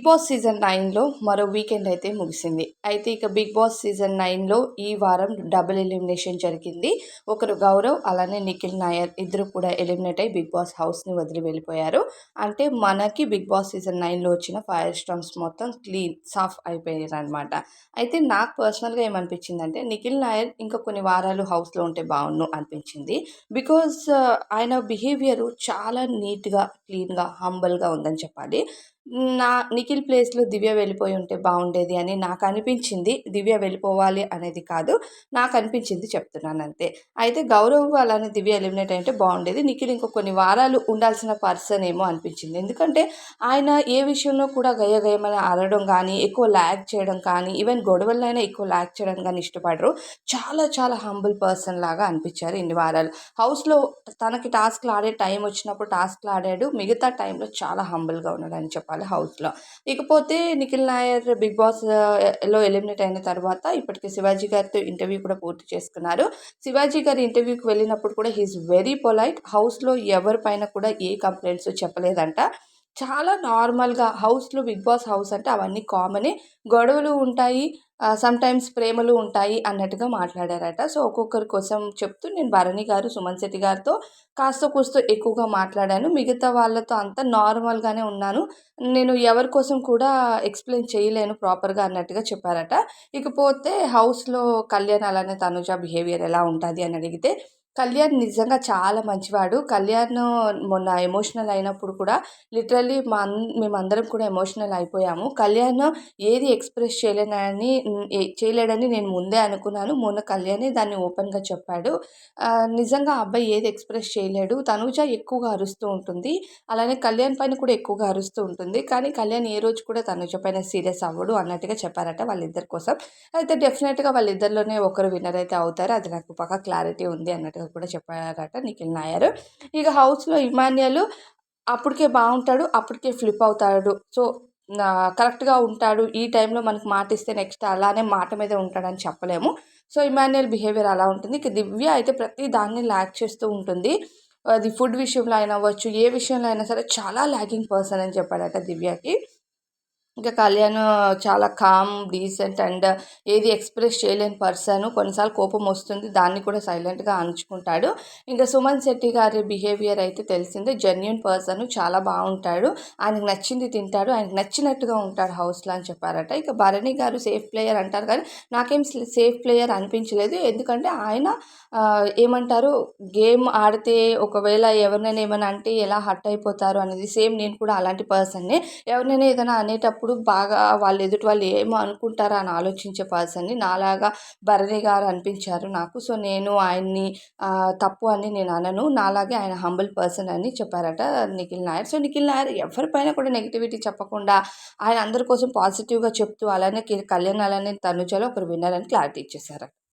Big boss season 9లో మరో weekend అయితే ముగిసింది. అయితే ఇక బిగ్ బాస్ సీజన్ 9లో ఈ వారం డబుల్ ఎలిమినేషన్ జరిగింది. ఒకరు గౌరవ్, అలానే నిఖిల్ నాయర్ ఇద్దరు కూడా ఎలిమినేట్ అయ్యి బిగ్ బాస్ హౌస్ని వదిలి వెళ్ళిపోయారు. అంటే మనకి బిగ్ బాస్ సీజన్ 9లో వచ్చిన ఫైర్ స్టార్మ్స్ మొత్తం క్లీన్ సాఫ్ అయిపోయారు అనమాట. అయితే నాకు పర్సనల్గా ఏమనిపించిందంటే నిఖిల్ నాయర్ ఇంకా కొన్ని వారాలు హౌస్లో ఉంటే బాగుండు అనిపించింది. బికాజ్ ఆయన బిహేవియర్ చాలా నీట్గా, క్లీన్గా, హంబల్గా ఉందని చెప్పాలి. నిఖిల్ ప్లేస్‌లో దివ్య వెళ్ళిపోయి ఉంటే బావుండేది అని నాకనిపించింది. దివ్య వెళ్ళిపోవాలి అనేది కాదు. నాకనిపించింది చెప్తున్నానంతే. అయితే గౌరవ్ అలానే దివ్య ఎలిమినేట్ అయ్యుంటే బావుండేది. నిఖిల్ ఇంకో కొన్ని వారాలు ఉండాల్సిన పర్సన్ ఏమో అనిపించింది. ఎందుకంటే ఆయన ఏ విషయంలో కూడా గయ్యమని అరవడం గానీ, ఎక్కువ లాగ్ చేయడం కానీ, ఈవెన్ గొడవలనైనా ఎక్కువ లాగ్ చేయడం గానీ ఇష్టపడరు. చాలా చాలా హంబుల్ పర్సన్ లాగా అనిపించారు ఇన్ని వారాలు. హౌస్‌లో తనకి టాస్క్‌లు ఆడే టైం వచ్చినప్పుడు టాస్క్‌లు ఆడాడు. మిగతా టైంలో చాలా హంబుల్‌గా ఉన్నాడని చెప్పాలి హౌస్‌లో. ఇకపోతే నిఖిల్ నాయర్ బిగ్ బాస్ లో ఎలిమినేట్ అయిన తర్వాత ఇప్పటికి శివాజీ గారితో ఇంటర్వ్యూ కూడా పూర్తి చేసుకున్నారు. శివాజీ గారి ఇంటర్వ్యూకి వెళ్ళినప్పుడు కూడా హి ఈస్ వెరీ పొలైట్. హౌస్‌లో ఎవరి పైన కూడా ఏ కంప్లెయింట్స్ చెప్పలేదంట. చాలా నార్మల్‌గా హౌస్‌లో బిగ్ బాస్ హౌస్ అంటే అవన్నీ కామనే. గొడవలు ఉంటాయి. సమ్‌టైమ్స్ ప్రేమలు ఉంటాయి అన్నట్టుగా మాట్లాడారట. సో, ఒక్కొక్కరి కోసం చెప్తూ నేను భరణి గారు, సుమన్ శెట్టి గారితో కాస్తో కూస్తో ఎక్కువగా మాట్లాడాను. మిగతా వాళ్ళతో అంతా నార్మల్‌గానే ఉన్నాను. నేను ఎవరి కోసం కూడా ఎక్స్‌ప్లెయిన్ చేయలేను ప్రాపర్‌గా అన్నట్టుగా చెప్పారట. ఇకపోతే హౌస్‌లో కళ్యాణ్ అలానే తనుజ బిహేవియర్ ఎలా ఉంటది అని అడిగితే, కళ్యాణ్ నిజంగా చాలా మంచివాడు. కళ్యాణ్ మొన్న ఎమోషనల్ అయినప్పుడు కూడా లిటరల్లీ మేమందరం కూడా ఎమోషనల్ అయిపోయాము. కళ్యాణ్ ఏది ఎక్స్‌ప్రెస్ చేయలేడని నేను ముందే అనుకున్నాను. మొన్న కళ్యాణే దాన్ని ఓపెన్‌గా చెప్పాడు. నిజంగా ఆ అబ్బాయి ఏది ఎక్స్‌ప్రెస్ చేయలేడు. తనూజ ఎక్కువగా అరుస్తూ ఉంటుంది. అలానే కళ్యాణ్ పైన కూడా ఎక్కువగా అరుస్తూ ఉంటుంది. కానీ కళ్యాణ్ ఏ రోజు కూడా తనూజ పైన సీరియస్ అవ్వడు అన్నట్టుగా చెప్పారట వాళ్ళిద్దరి కోసం. అయితే డెఫినెట్‌గా వాళ్ళిద్దరిలోనే ఒకరు విన్నర్ అయితే అవుతారు. అది నాకు పక్కా క్లారిటీ ఉంది అన్నట్టుగా కూడా చెప్పారట నిఖిల్ నాయర్. ఇక హౌస్‌లో ఇమాన్యుయల్ అప్పటికే బావుంటాడు. అప్పటికే ఫ్లిప్ అవుతాడు. సో, కరెక్ట్‌గా ఉంటాడు. ఈ టైంలో మనకు మాటిస్తే నెక్స్ట్ అలానే మాట మీదే ఉంటాడని చెప్పలేము. సో, ఇమాన్యుయల్ బిహేవియర్ అలా ఉంటుంది. ఇక దివ్య అయితే ప్రతి దాన్ని లాగ్ చేస్తూ ఉంటుంది. అది ఫుడ్ విషయంలో అయినా అవ్వచ్చు, ఏ విషయంలో అయినా సరే చాలా లాగింగ్ పర్సన్ అని చెప్పాడట దివ్యకి. ఇంకా కళ్యాణ్ చాలా కామ్, డీసెంట్ అండ్ ఏది ఎక్స్‌ప్రెస్ చేయలేని పర్సన్. కొన్నిసార్లు కోపమొస్తుంది. దాన్ని కూడా సైలెంట్‌గా అణుచుకుంటాడు. ఇంకా సుమన్ శెట్టి గారి బిహేవియర్ అయితే తెలిసిందే. Genuine person. చాలా బావుంటాడు. ఆయనకు నచ్చింది తింటాడు. ఆయనకు నచ్చినట్టుగా ఉంటాడు హౌస్‌లో అని చెప్పారట. ఇక భరణి గారు సేఫ్ ప్లేయర్ అంటారు కానీ నాకేం సేఫ్ ప్లేయర్ అనిపించలేదు. ఎందుకంటే ఆయన ఏమంటారు గేమ్ ఆడితే ఒకవేళ ఎవరినైనా ఏమైనా అంటే ఎలా హర్ట్ అయిపోతారు అనేది సేమ్ నేను కూడా అలాంటి పర్సన్‌నే. ఎవరినైనా ఏదైనా అనేటప్పుడు బాగా ఎదుటి వాళ్ళు ఏమో అనుకుంటారా అని ఆలోచించే పర్సన్‌ని. నాలాగా భరణి గారు అనిపించారు నాకు. సో, నేను ఆయన్ని తప్పు అని నేను అనను. నాలాగే ఆయన హంబుల్ పర్సన్ అని చెప్పారట నిఖిల్ నాయర్. సో, నిఖిల్ నాయర్ ఎవరిపైన కూడా నెగటివిటీ చెప్పకుండా ఆయన అందరి కోసం పాజిటివ్‌గా చెప్తూ అలానే కళ్యాణ్ అలానే తనుజలో ఒకరు విన్నర్ అని క్లారిటీ ఇచ్చేసారు.